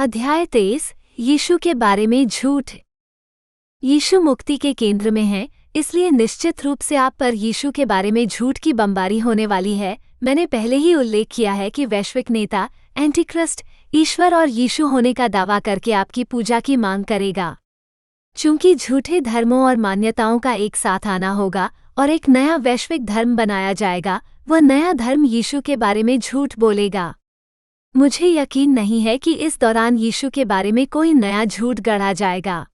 अध्याय 23 यीशु के बारे में झूठ। यीशु मुक्ति के केंद्र में है, इसलिए निश्चित रूप से आप पर यीशु के बारे में झूठ की बमबारी होने वाली है। मैंने पहले ही उल्लेख किया है कि वैश्विक नेता एंटीक्रिस्ट ईश्वर और यीशु होने का दावा करके आपकी पूजा की मांग करेगा। चूंकि झूठे धर्मों और मान्यताओं का एक साथ आना होगा और एक नया वैश्विक धर्म बनाया जाएगा, वह नया धर्म यीशु के बारे में झूठ बोलेगा। मुझे यकीन नहीं है कि इस दौरान यीशु के बारे में कोई नया झूठ गढ़ा जाएगा।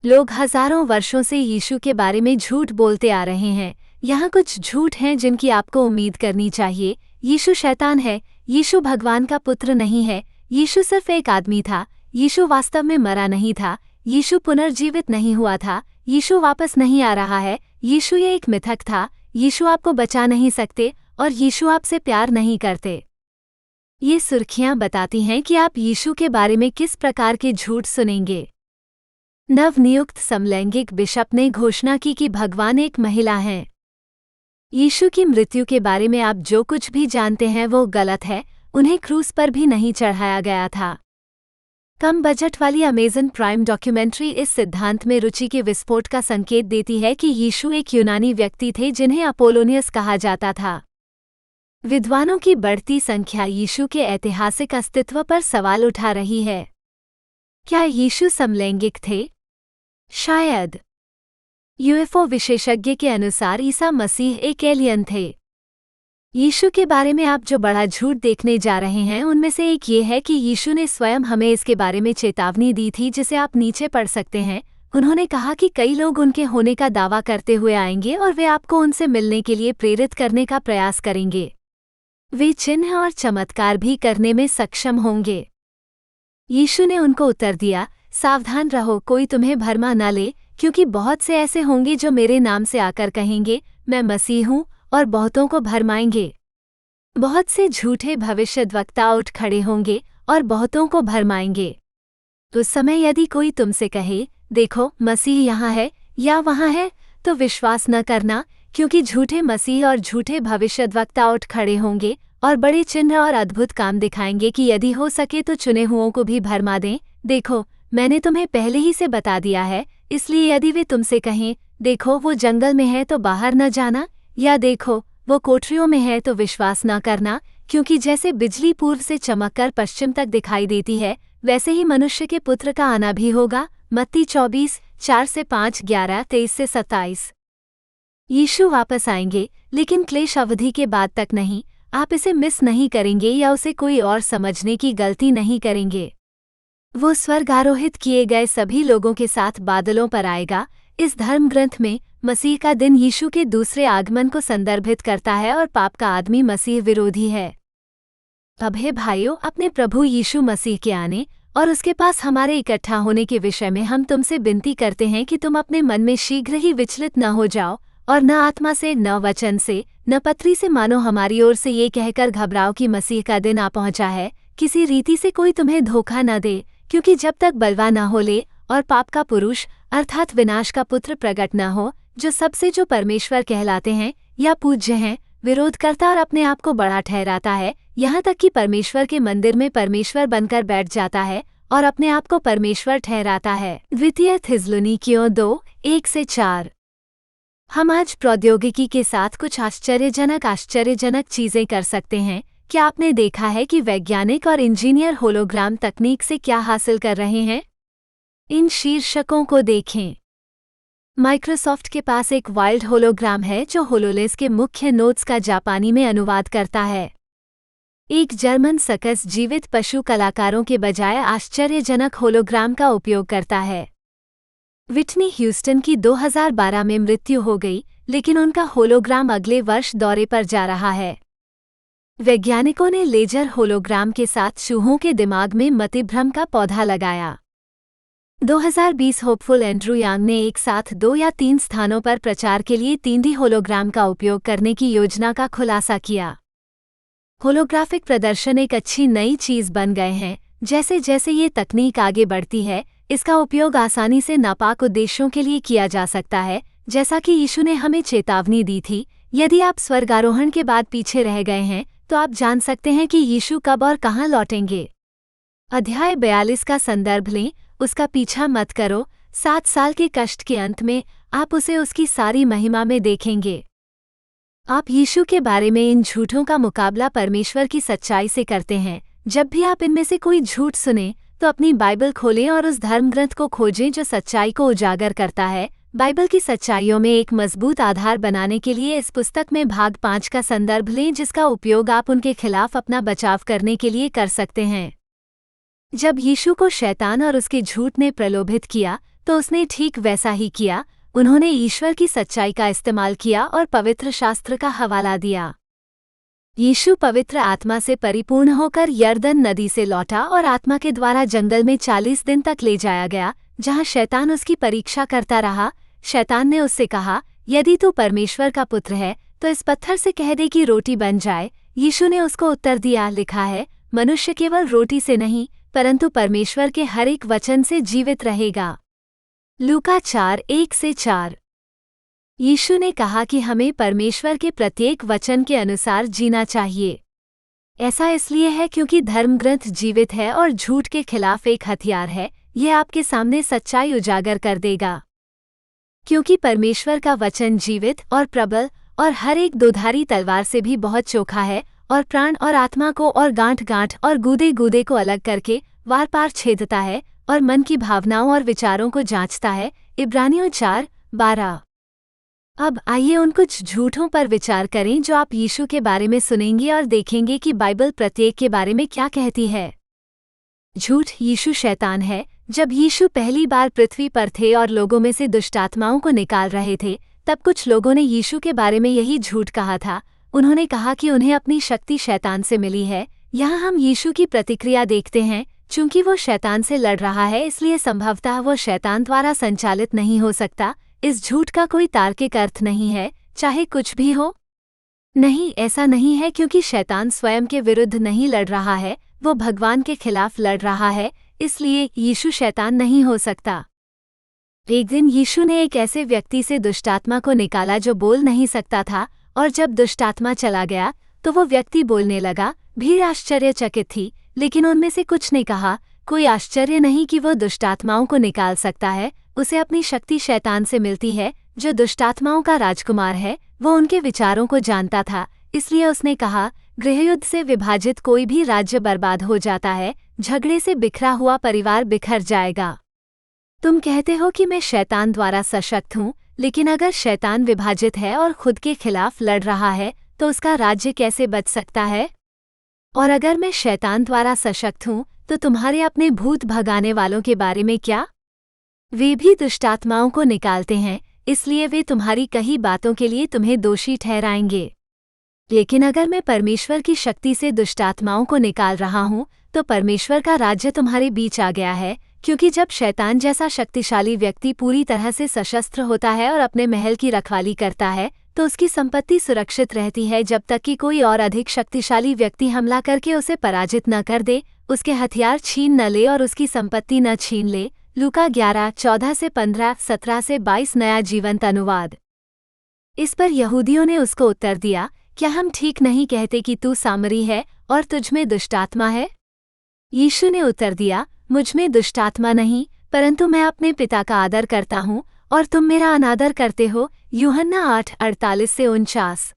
लोग हजारों वर्षों से यीशु के बारे में झूठ बोलते आ रहे हैं। यहाँ कुछ झूठ हैं जिनकी आपको उम्मीद करनी चाहिए। यीशु शैतान है, यीशु भगवान का पुत्र नहीं है, यीशु सिर्फ एक आदमी था, यीशु वास्तव में मरा नहीं था, यीशु पुनर्जीवित नहीं हुआ था, यीशु वापस नहीं आ रहा है, यीशु ये एक मिथक था, यीशु आपको बचा नहीं सकते और यीशु आपसे प्यार नहीं करते। ये सुर्खियां बताती हैं कि आप यीशु के बारे में किस प्रकार के झूठ सुनेंगे। नवनियुक्त समलैंगिक बिशप ने घोषणा की कि भगवान एक महिला हैं। यीशु की मृत्यु के बारे में आप जो कुछ भी जानते हैं वो गलत है, उन्हें क्रूस पर भी नहीं चढ़ाया गया था। कम बजट वाली अमेज़न प्राइम डॉक्यूमेंट्री इस सिद्धांत में रुचि के विस्फोट का संकेत देती है कि यीशु एक यूनानी व्यक्ति थे जिन्हें अपोलोनियस कहा जाता था। विद्वानों की बढ़ती संख्या यीशु के ऐतिहासिक अस्तित्व पर सवाल उठा रही है। क्या यीशु समलैंगिक थे? शायद। यूएफओ विशेषज्ञ के अनुसार ईसा मसीह एक एलियन थे। यीशु के बारे में आप जो बड़ा झूठ देखने जा रहे हैं उनमें से एक ये है कि यीशु ने स्वयं हमें इसके बारे में चेतावनी दी थी, जिसे आप नीचे पढ़ सकते हैं। उन्होंने कहा कि कई लोग उनके होने का दावा करते हुए आएंगे और वे आपको उनसे मिलने के लिए प्रेरित करने का प्रयास करेंगे। वे चिन्ह और चमत्कार भी करने में सक्षम होंगे। यीशु ने उनको उत्तर दिया, सावधान रहो, कोई तुम्हें भरमा न ले, क्योंकि बहुत से ऐसे होंगे जो मेरे नाम से आकर कहेंगे, मैं मसीह हूँ, और बहुतों को भरमाएंगे। बहुत से झूठे भविष्यद्वक्ता उठ खड़े होंगे और बहुतों को भरमाएंगे। उस समय यदि कोई तुमसे कहे, देखो मसीह यहाँ है या वहाँ है, तो विश्वास न करना, क्योंकि झूठे मसीह और झूठे भविष्यद्वक्ता उठ खड़े होंगे और बड़े चिन्ह और अद्भुत काम दिखाएंगे कि यदि हो सके तो चुने हुओं को भी भरमा दें। देखो, मैंने तुम्हें पहले ही से बता दिया है, इसलिए यदि वे तुमसे कहें, देखो वो जंगल में है तो बाहर न जाना, या देखो वो कोठरियों में है, तो विश्वास न करना, क्योंकि जैसे बिजली पूर्व से चमककर पश्चिम तक दिखाई देती है, वैसे ही मनुष्य के पुत्र का आना भी होगा। मत्ती 24:4-5, 11:23-27। यीशु वापस आएंगे, लेकिन क्लेश अवधि के बाद तक नहीं। आप इसे मिस नहीं करेंगे या उसे कोई और समझने की गलती नहीं करेंगे। वो स्वर्ग आरोहित किए गए सभी लोगों के साथ बादलों पर आएगा। इस धर्म ग्रंथ में मसीह का दिन यीशु के दूसरे आगमन को संदर्भित करता है और पाप का आदमी मसीह विरोधी है। अब हे भाइयों, अपने प्रभु यीशु मसीह के आने और उसके पास हमारे इकट्ठा होने के विषय में हम तुमसे विनती करते हैं कि तुम अपने मन में शीघ्र ही विचलित न हो जाओ, और न आत्मा से, न वचन से, न पत्री से, मानो हमारी ओर से ये कहकर घबराओ कि मसीह का दिन आ पहुंचा है। किसी रीति से कोई तुम्हें धोखा न दे, क्योंकि जब तक बलवा न हो ले और पाप का पुरुष अर्थात विनाश का पुत्र प्रकट न हो, जो सबसे जो परमेश्वर कहलाते हैं या पूज्य हैं, विरोध करता और अपने आप को बड़ा ठहराता है, यहाँ तक कि परमेश्वर के मंदिर में परमेश्वर बनकर बैठ जाता है और अपने आप को परमेश्वर ठहराता है। द्वितीय थिस्सलुनीकियों 2:1-4। हम आज प्रौद्योगिकी के साथ कुछ आश्चर्यजनक चीजें कर सकते हैं। क्या आपने देखा है कि वैज्ञानिक और इंजीनियर होलोग्राम तकनीक से क्या हासिल कर रहे हैं? इन शीर्षकों को देखें। माइक्रोसॉफ्ट के पास एक वाइल्ड होलोग्राम है जो होलोलेंस के मुख्य नोट्स का जापानी में अनुवाद करता है। एक जर्मन सर्कस जीवित पशु कलाकारों के बजाय आश्चर्यजनक होलोग्राम का उपयोग करता है। विटनी ह्यूस्टन की 2012 में मृत्यु हो गई, लेकिन उनका होलोग्राम अगले वर्ष दौरे पर जा रहा है। वैज्ञानिकों ने लेजर होलोग्राम के साथ चूहों के दिमाग में मतिभ्रम का पौधा लगाया। 2020 होपफुल एंड्रू यांग ने एक साथ 2 या 3 स्थानों पर प्रचार के लिए 3D होलोग्राम का उपयोग करने की योजना का खुलासा किया। होलोग्राफिक प्रदर्शन एक अच्छी नई चीज बन गए हैं। जैसे जैसे ये तकनीक आगे बढ़ती है, इसका उपयोग आसानी से नापाक उद्देश्यों के लिए किया जा सकता है, जैसा कि यीशु ने हमें चेतावनी दी थी। यदि आप स्वर्गारोहण के बाद पीछे रह गए हैं, तो आप जान सकते हैं कि यीशु कब और कहाँ लौटेंगे। अध्याय 42 का संदर्भ लें, उसका पीछा मत करो। 7 साल के कष्ट के अंत में आप उसे उसकी सारी महिमा में देखेंगे। आप यीशु के बारे में इन झूठों का मुकाबला परमेश्वर की सच्चाई से करते हैं। जब भी आप इनमें से कोई झूठ सुने तो अपनी बाइबल खोलें और उस धर्मग्रंथ को खोजें जो सच्चाई को उजागर करता है। बाइबल की सच्चाइयों में एक मजबूत आधार बनाने के लिए इस पुस्तक में भाग 5 का संदर्भ लें, जिसका उपयोग आप उनके खिलाफ अपना बचाव करने के लिए कर सकते हैं। जब यीशु को शैतान और उसके झूठ ने प्रलोभित किया तो उसने ठीक वैसा ही किया। उन्होंने ईश्वर की सच्चाई का इस्तेमाल किया और पवित्र शास्त्र का हवाला दिया। यीशु पवित्र आत्मा से परिपूर्ण होकर यर्दन नदी से लौटा और आत्मा के द्वारा जंगल में 40 दिन तक ले जाया गया, जहां शैतान उसकी परीक्षा करता रहा। शैतान ने उससे कहा, यदि तू परमेश्वर का पुत्र है तो इस पत्थर से कह दे कि रोटी बन जाए। यीशु ने उसको उत्तर दिया, लिखा है, मनुष्य केवल रोटी से नहीं परंतु परमेश्वर के हर एक वचन से जीवित रहेगा। लूका 4:1-4। यीशु ने कहा कि हमें परमेश्वर के प्रत्येक वचन के अनुसार जीना चाहिए। ऐसा इसलिए है क्योंकि धर्मग्रंथ जीवित है और झूठ के खिलाफ एक हथियार है। यह आपके सामने सच्चाई उजागर कर देगा। क्योंकि परमेश्वर का वचन जीवित और प्रबल और हर एक दोधारी तलवार से भी बहुत चोखा है और प्राण और आत्मा को और गांठ-गांठ और गूदे-गूदे को अलग करके वार पार छेदता है और मन की भावनाओं और विचारों को जांचता है। इब्रानियों 4:12। अब आइए उन कुछ झूठों पर विचार करें जो आप यीशु के बारे में सुनेंगे और देखेंगे कि बाइबल प्रत्येक के बारे में क्या कहती है। झूठ, यीशु शैतान है। जब यीशु पहली बार पृथ्वी पर थे और लोगों में से दुष्टात्माओं को निकाल रहे थे, तब कुछ लोगों ने यीशु के बारे में यही झूठ कहा था। उन्होंने कहा कि उन्हें अपनी शक्ति शैतान से मिली है। यहाँ हम यीशु की प्रतिक्रिया देखते हैं। चूंकि वो शैतान से लड़ रहा है, इसलिए संभवतः वो शैतान द्वारा संचालित नहीं हो सकता। इस झूठ का कोई तार्किक अर्थ नहीं है, चाहे कुछ भी हो। नहीं, ऐसा नहीं है, क्योंकि शैतान स्वयं के विरुद्ध नहीं लड़ रहा है, वो भगवान के खिलाफ लड़ रहा है। इसलिए यीशु शैतान नहीं हो सकता। एक दिन यीशु ने एक ऐसे व्यक्ति से दुष्टात्मा को निकाला जो बोल नहीं सकता था, और जब दुष्टात्मा चला गया तो वो व्यक्ति बोलने लगा। भीड़ आश्चर्यचकित थी, लेकिन उनमें से कुछ ने कहा, कोई आश्चर्य नहीं कि वो दुष्टात्माओं को निकाल सकता है। उसे अपनी शक्ति शैतान से मिलती है, जो दुष्टात्माओं का राजकुमार है। वो उनके विचारों को जानता था, इसलिए उसने कहा, गृहयुद्ध से विभाजित कोई भी राज्य बर्बाद हो जाता है, झगड़े से बिखरा हुआ परिवार बिखर जाएगा। तुम कहते हो कि मैं शैतान द्वारा सशक्त हूँ, लेकिन अगर शैतान विभाजित है और खुद के खिलाफ लड़ रहा है तो उसका राज्य कैसे बच सकता है? और अगर मैं शैतान द्वारा सशक्त हूँ तो तुम्हारे अपने भूत भगाने वालों के बारे में क्या? वे भी दुष्टात्माओं को निकालते हैं, इसलिए वे तुम्हारी कही बातों के लिए तुम्हें दोषी ठहराएंगे। लेकिन अगर मैं परमेश्वर की शक्ति से दुष्टात्माओं को निकाल रहा हूँ तो परमेश्वर का राज्य तुम्हारे बीच आ गया है। क्योंकि जब शैतान जैसा शक्तिशाली व्यक्ति पूरी तरह से सशस्त्र होता है और अपने महल की रखवाली करता है, तो उसकी संपत्ति सुरक्षित रहती है जब तक कि कोई और अधिक शक्तिशाली व्यक्ति हमला करके उसे पराजित न कर दे, उसके हथियार छीन न ले और उसकी संपत्ति न छीन ले। लूका 11:14-15, 17-22 नया जीवंत अनुवाद। इस पर यहूदियों ने उसको उत्तर दिया, क्या हम ठीक नहीं कहते कि तू सामरी है और तुझमें दुष्टात्मा है? यीशु ने उत्तर दिया, मुझमें दुष्टात्मा नहीं, परंतु मैं अपने पिता का आदर करता हूँ और तुम मेरा अनादर करते हो। यूहन्ना 8:48-49।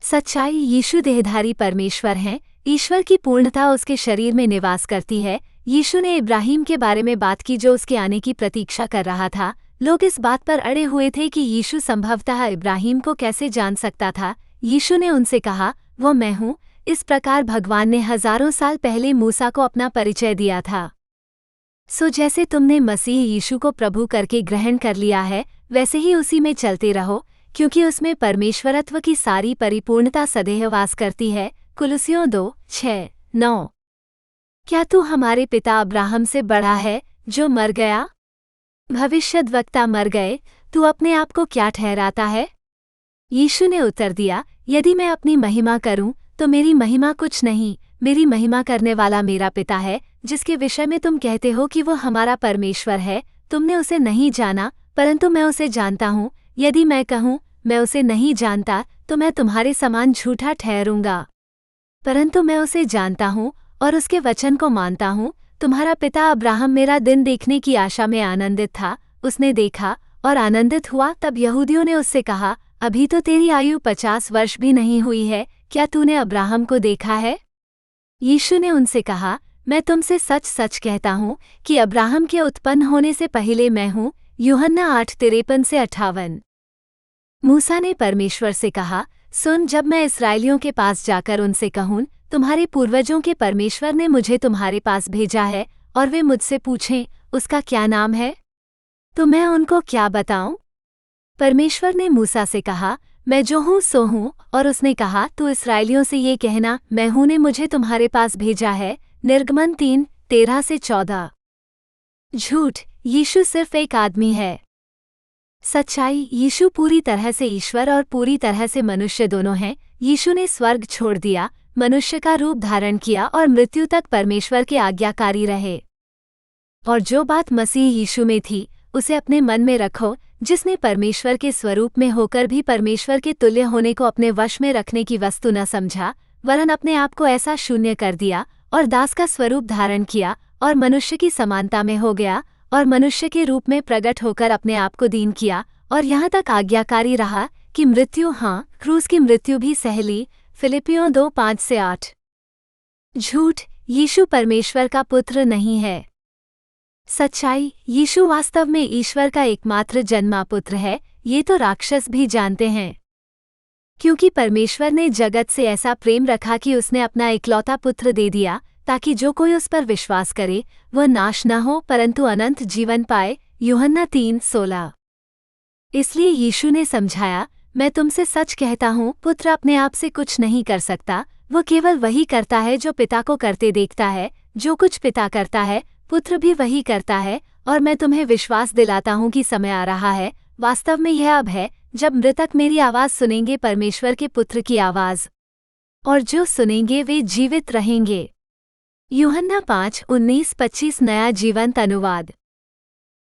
सच्चाई, यीशु देहधारी परमेश्वर हैं। ईश्वर की पूर्णता उसके शरीर में निवास करती है। यीशु ने इब्राहिम के बारे में बात की जो उसके आने की प्रतीक्षा कर रहा था। लोग इस बात पर अड़े हुए थे कि यीशु संभवतः इब्राहिम को कैसे जान सकता था। यीशु ने उनसे कहा, वो मैं हूँ। इस प्रकार भगवान ने हजारों साल पहले मूसा को अपना परिचय दिया था। सो जैसे तुमने मसीह यीशु को प्रभु करके ग्रहण कर लिया है, वैसे ही उसी में चलते रहो, क्योंकि उसमें परमेश्वरत्व की सारी परिपूर्णता सदैव वास करती है। कुलुस्सियों 2:6-9। क्या तू हमारे पिता अब्राहम से बड़ा है, जो मर गया? भविष्यद्वक्ता मर गए, तू अपने आप को क्या ठहराता है? यीशु ने उत्तर दिया, यदि मैं अपनी महिमा करूं तो मेरी महिमा कुछ नहीं, मेरी महिमा करने वाला मेरा पिता है, जिसके विषय में तुम कहते हो कि वो हमारा परमेश्वर है। तुमने उसे नहीं जाना, परंतु मैं उसे जानता हूँ। यदि मैं कहूँ मैं उसे नहीं जानता तो मैं तुम्हारे समान झूठा ठहरूंगा, परंतु मैं उसे जानता हूँ और उसके वचन को मानता हूँ। तुम्हारा पिता अब्राहम मेरा दिन देखने की आशा में आनंदित था, उसने देखा और आनंदित हुआ। तब यहूदियों ने उससे कहा, अभी तो तेरी आयु 50 वर्ष भी नहीं हुई है, क्या तूने अब्राहम को देखा है? यीशु ने उनसे कहा, मैं तुमसे सच सच कहता हूँ कि अब्राहम के उत्पन्न होने से पहले मैं हूँ। यूहन्ना 8:53-58। मूसा ने परमेश्वर से कहा, सुन, जब मैं इस्राएलियों के पास जाकर उनसे कहूँ, तुम्हारे पूर्वजों के परमेश्वर ने मुझे तुम्हारे पास भेजा है, और वे मुझसे पूछें, उसका क्या नाम है? तो मैं उनको क्या बताऊं? परमेश्वर ने मूसा से कहा, मैं जो हूँ सो हूँ। और उसने कहा, तू इस्राएलियों से ये कहना, मैं हूँ ने मुझे तुम्हारे पास भेजा है। निर्गमन 3:13-14। झूठ, यीशु सिर्फ एक आदमी है। सच्चाई, यीशु पूरी तरह से ईश्वर और पूरी तरह से मनुष्य दोनों हैं। यीशु ने स्वर्ग छोड़ दिया, मनुष्य का रूप धारण किया और मृत्यु तक परमेश्वर के आज्ञाकारी रहे। और जो बात मसीह यीशु में थी, उसे अपने मन में रखो। जिसने परमेश्वर के स्वरूप में होकर भी परमेश्वर के तुल्य होने को अपने वश में रखने की वस्तु न समझा, वरन अपने आप को ऐसा शून्य कर दिया और दास का स्वरूप धारण किया और मनुष्य की समानता में हो गया और मनुष्य के रूप में प्रकट होकर अपने आप को दीन किया और यहाँ तक आज्ञाकारी रहा कि मृत्यु, हाँ, क्रूस की मृत्यु भी सह ली। फिलिपियों 2:5-8। झूठ, यीशु परमेश्वर का पुत्र नहीं है। सच्चाई, यीशु वास्तव में ईश्वर का एकमात्र जन्मा पुत्र है। ये तो राक्षस भी जानते हैं, क्योंकि परमेश्वर ने जगत से ऐसा प्रेम रखा कि उसने अपना इकलौता पुत्र दे दिया, ताकि जो कोई उस पर विश्वास करे वह नाश न हो परंतु अनंत जीवन पाए। यूहन्ना 3:16। इसलिए यीशु ने समझाया, मैं तुमसे सच कहता हूँ, पुत्र अपने आप से कुछ नहीं कर सकता, वो केवल वही करता है जो पिता को करते देखता है। जो कुछ पिता करता है, पुत्र भी वही करता है। और मैं तुम्हें विश्वास दिलाता हूँ कि समय आ रहा है, वास्तव में यह अब है, जब मृतक मेरी आवाज़ सुनेंगे, परमेश्वर के पुत्र की आवाज़, और जो सुनेंगे वे जीवित रहेंगे। यूहन्ना 5:19-25 नया जीवंत अनुवाद।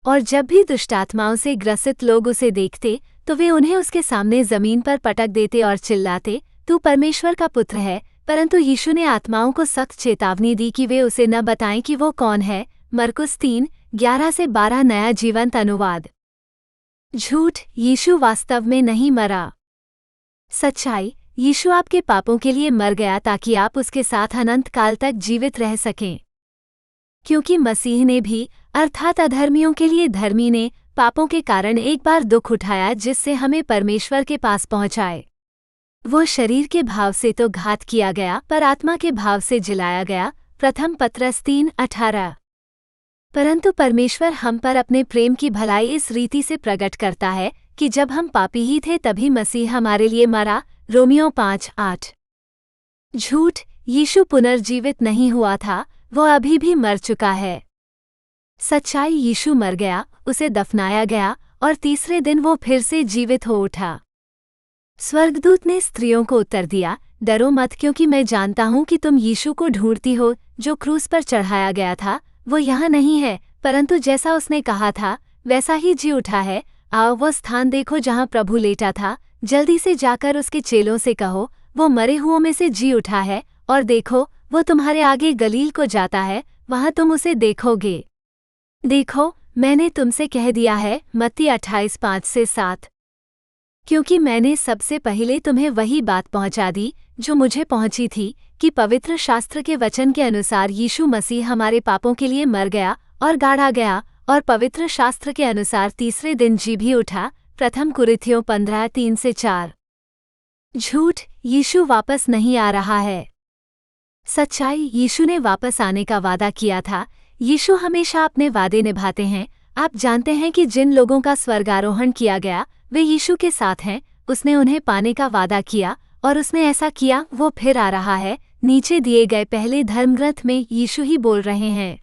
और जब भी दुष्टात्माओं से ग्रसित लोग उसे देखते, तो वे उन्हें उसके सामने जमीन पर पटक देते और चिल्लाते, तू परमेश्वर का पुत्र है। परंतु यीशु ने आत्माओं को सख्त चेतावनी दी कि वे उसे न बताएं कि वो कौन है। मरकुस 3:11-12 नया जीवंत अनुवाद। झूठ, यीशु वास्तव में नहीं मरा। सच्चाई, यीशु आपके पापों के लिए मर गया ताकि आप उसके साथ अनंत काल तक जीवित रह सकें। क्योंकि मसीह ने भी, अर्थात अधर्मियों के लिए धर्मी ने, पापों के कारण एक बार दुख उठाया जिससे हमें परमेश्वर के पास पहुंचाए। वो शरीर के भाव से तो घात किया गया पर आत्मा के भाव से जिलाया गया। प्रथम पत्रस 3:18। परंतु परमेश्वर हम पर अपने प्रेम की भलाई इस रीति से प्रकट करता है कि जब हम पापी ही थे तभी मसीह हमारे लिए मरा। रोमियो 5:8। झूठ, यीशु पुनर्जीवित नहीं हुआ था, वो अभी भी मर चुका है। सच्चाई, यीशु मर गया, उसे दफनाया गया और तीसरे दिन वो फिर से जीवित हो उठा। स्वर्गदूत ने स्त्रियों को उत्तर दिया, डरो मत, क्योंकि मैं जानता हूँ कि तुम यीशु को ढूंढती हो जो क्रूस पर चढ़ाया गया था। वो यहाँ नहीं है, परंतु जैसा उसने कहा था वैसा ही जी उठा है। आओ वो स्थान देखो जहाँ प्रभु लेटा था। जल्दी से जाकर उसके चेलों से कहो, वो मरे हुओं में से जी उठा है, और देखो वो तुम्हारे आगे गलील को जाता है, वहाँ तुम उसे देखोगे। देखो, मैंने तुमसे कह दिया है। मत्ती 28:5-7। क्योंकि मैंने सबसे पहले तुम्हें वही बात पहुंचा दी जो मुझे पहुंची थी, कि पवित्र शास्त्र के वचन के अनुसार यीशु मसीह हमारे पापों के लिए मर गया और गाड़ा गया, और पवित्र शास्त्र के अनुसार तीसरे दिन जी भी उठा। प्रथम कुरिन्थियों 15:3-4। झूठ, यीशु वापस नहीं आ रहा है। सच्चाई, यीशु ने वापस आने का वादा किया था। यीशु हमेशा अपने वादे निभाते हैं। आप जानते हैं कि जिन लोगों का स्वर्गारोहण किया गया वे यीशु के साथ हैं। उसने उन्हें पाने का वादा किया और उसने ऐसा किया। वो फिर आ रहा है। नीचे दिए गए पहले धर्मग्रंथ में यीशु ही बोल रहे हैं,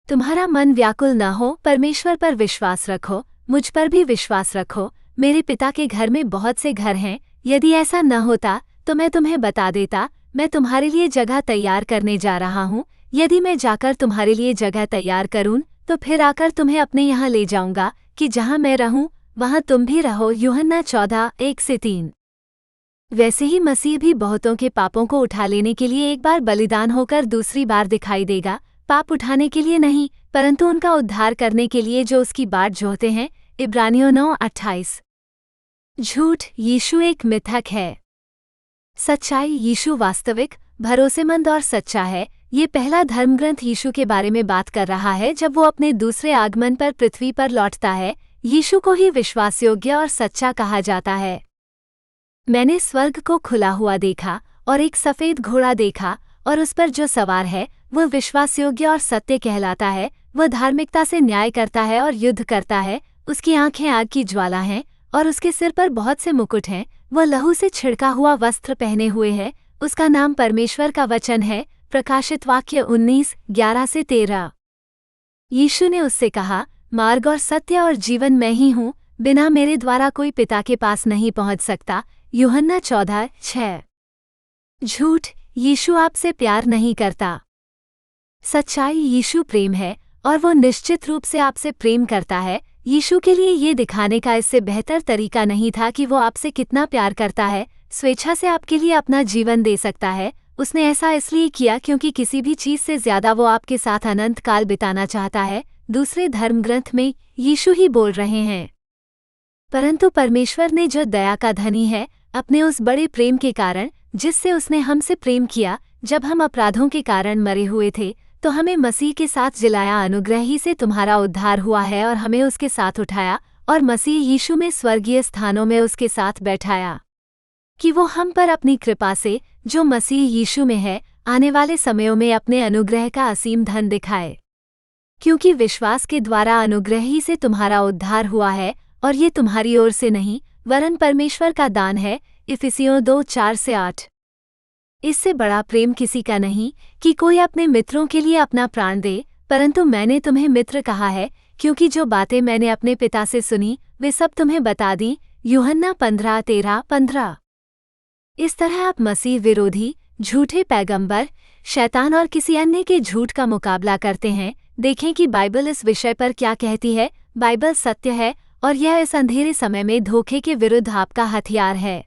तुम्हारा मन व्याकुल न हो, परमेश्वर पर विश्वास रखो, मुझ पर भी विश्वास रखो। मेरे पिता के घर में बहुत से घर हैं। यदि ऐसा न होता तो मैं तुम्हें बता देता। मैं तुम्हारे लिए जगह तैयार करने जा रहा हूँ। यदि मैं जाकर तुम्हारे लिए जगह तैयार करूँ तो फिर आकर तुम्हें अपने यहाँ ले जाऊँगा, कि जहाँ मैं रहूँ वहाँ तुम भी रहो। यूहन्ना 14:1-3। वैसे ही मसीह भी बहुतों के पापों को उठा लेने के लिए एक बार बलिदान होकर दूसरी बार दिखाई देगा, पाप उठाने के लिए नहीं, परंतु उनका उद्धार करने के लिए जो उसकी बाट जोहते हैं। इब्रानियों 9:28। झूठ, यीशु एक मिथक है। सच्चाई, यीशु वास्तविक, भरोसेमंद और सच्चा है। ये पहला धर्मग्रंथ यीशु के बारे में बात कर रहा है जब वो अपने दूसरे आगमन पर पृथ्वी पर लौटता है। यीशु को ही विश्वासयोग्य और सच्चा कहा जाता है। मैंने स्वर्ग को खुला हुआ देखा और एक सफ़ेद घोड़ा देखा, और उस पर जो सवार है वह विश्वासयोग्य और सत्य कहलाता है। वह धार्मिकता से न्याय करता है और युद्ध करता है। उसकी आंखें आग की ज्वाला हैं और उसके सिर पर बहुत से मुकुट हैं। वह लहू से छिड़का हुआ वस्त्र पहने हुए है। उसका नाम परमेश्वर का वचन है। प्रकाशित वाक्य 19:11-13। यीशु ने उससे कहा, मार्ग और सत्य और जीवन मैं ही हूँ, बिना मेरे द्वारा कोई पिता के पास नहीं पहुँच सकता। यूहन्ना 14:6। झूठ, यीशु आपसे प्यार नहीं करता। सच्चाई, यीशु प्रेम है और वो निश्चित रूप से आपसे प्रेम करता है। यीशु के लिए ये दिखाने का इससे बेहतर तरीका नहीं था कि वो आपसे कितना प्यार करता है। स्वेच्छा से आपके लिए अपना जीवन दे सकता है। उसने ऐसा इसलिए किया क्योंकि किसी भी चीज़ से ज़्यादा वो आपके साथ अनंत काल बिताना चाहता है। दूसरे धर्मग्रंथ में यीशु ही बोल रहे हैं। परंतु परमेश्वर ने जो दया का धनी है, अपने उस बड़े प्रेम के कारण जिससे उसने हमसे प्रेम किया, जब हम अपराधों के कारण मरे हुए थे, तो हमें मसीह के साथ जिलाया। अनुग्रह ही से तुम्हारा उद्धार हुआ है और हमें उसके साथ उठाया और मसीह यीशु में स्वर्गीय स्थानों में उसके साथ बैठाया, कि वो हम पर अपनी कृपा से, जो मसीह यीशु में है, आने वाले समयों में अपने अनुग्रह का असीम धन दिखाए। क्योंकि विश्वास के द्वारा अनुग्रह ही से तुम्हारा उद्धार हुआ है, और ये तुम्हारी ओर से नहीं, वरन परमेश्वर का दान है। इफिसियों 2:4-8। इससे बड़ा प्रेम किसी का नहीं कि कोई अपने मित्रों के लिए अपना प्राण दे, परंतु मैंने तुम्हें मित्र कहा है, क्योंकि जो बातें मैंने अपने पिता से सुनी वे सब तुम्हें बता दी। यूहन्ना 15:13-15। इस तरह आप मसीह विरोधी, झूठे पैगंबर, शैतान और किसी अन्य के झूठ का मुकाबला करते हैं। देखें कि बाइबल इस विषय पर क्या कहती है। बाइबल सत्य है और यह इस अंधेरे समय में धोखे के विरुद्ध आपका हथियार है।